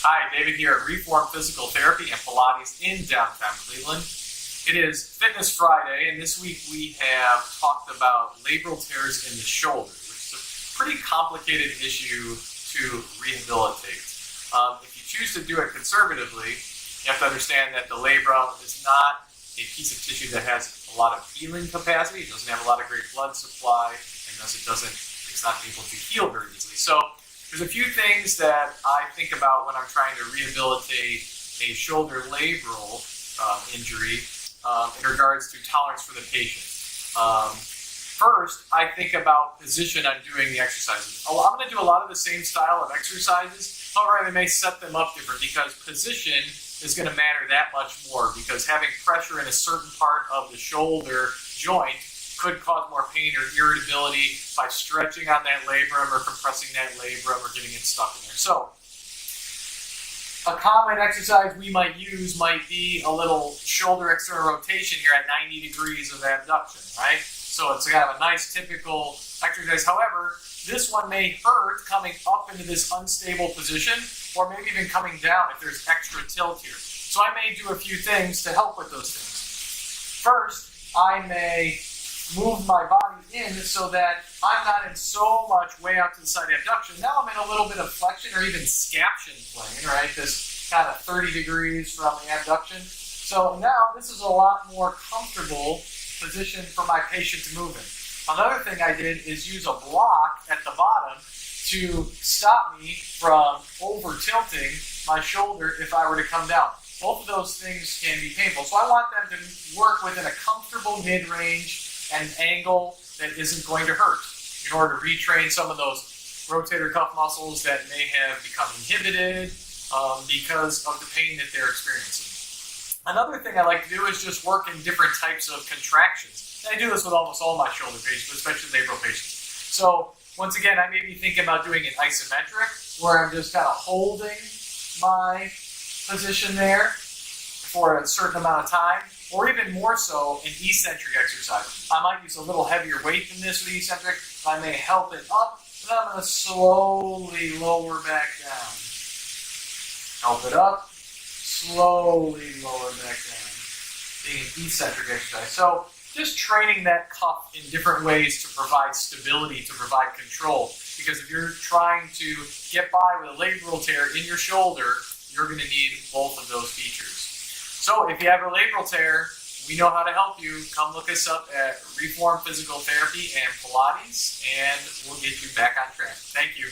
Hi, David here at Reform Physical Therapy and Pilates in downtown Cleveland. It is Fitness Friday, and this week we have talked about labral tears in the shoulder, which is a pretty complicated issue to rehabilitate. If you choose to do it conservatively, you have to understand that the labrum is not a piece of tissue that has a lot of healing capacity. It doesn't have a lot of great blood supply, and thus it's not able to heal very easily. So there's a few things that I think about when I'm trying to rehabilitate a shoulder labral injury in regards to tolerance for the patient. First, I think about position I'm doing the exercises. I'm going to do a lot of the same style of exercises, however I may set them up different because position is going to matter that much more, because having pressure in a certain part of the shoulder joint could cause more pain or irritability by stretching on that labrum or compressing that labrum or getting it stuck in there. So a common exercise we might use might be a little shoulder external rotation here at 90 degrees of abduction, right? So it's kind of a nice typical exercise. However, this one may hurt coming up into this unstable position, or maybe even coming down if there's extra tilt here. So I may do a few things to help with those things. First, I may move my body in so that I'm not in so much way out to the side abduction. Now I'm in a little bit of flexion or even scaption plane, right? This kind of 30 degrees from the abduction. So now this is a lot more comfortable position for my patient to move in. Another thing I did is use a block at the bottom to stop me from over tilting my shoulder if I were to come down. Both of those things can be painful. So I want them to work within a comfortable mid-range and an angle that isn't going to hurt in order to retrain some of those rotator cuff muscles that may have become inhibited because of the pain that they're experiencing. Another thing I like to do is just work in different types of contractions. And I do this with almost all my shoulder patients, especially labral patients. So once again, I may be thinking about doing an isometric, where I'm just kind of holding my position there for a certain amount of time, or even more so, an eccentric exercise. I might use a little heavier weight than this with eccentric. I may help it up, and then I'm going to slowly lower back down. Help it up, slowly lower back down. Being an eccentric exercise. So just training that cuff in different ways to provide stability, to provide control. Because if you're trying to get by with a labral tear in your shoulder, you're going to need both of those features. So if you have a labral tear, we know how to help you. Come look us up at Reform Physical Therapy and Pilates, and we'll get you back on track. Thank you.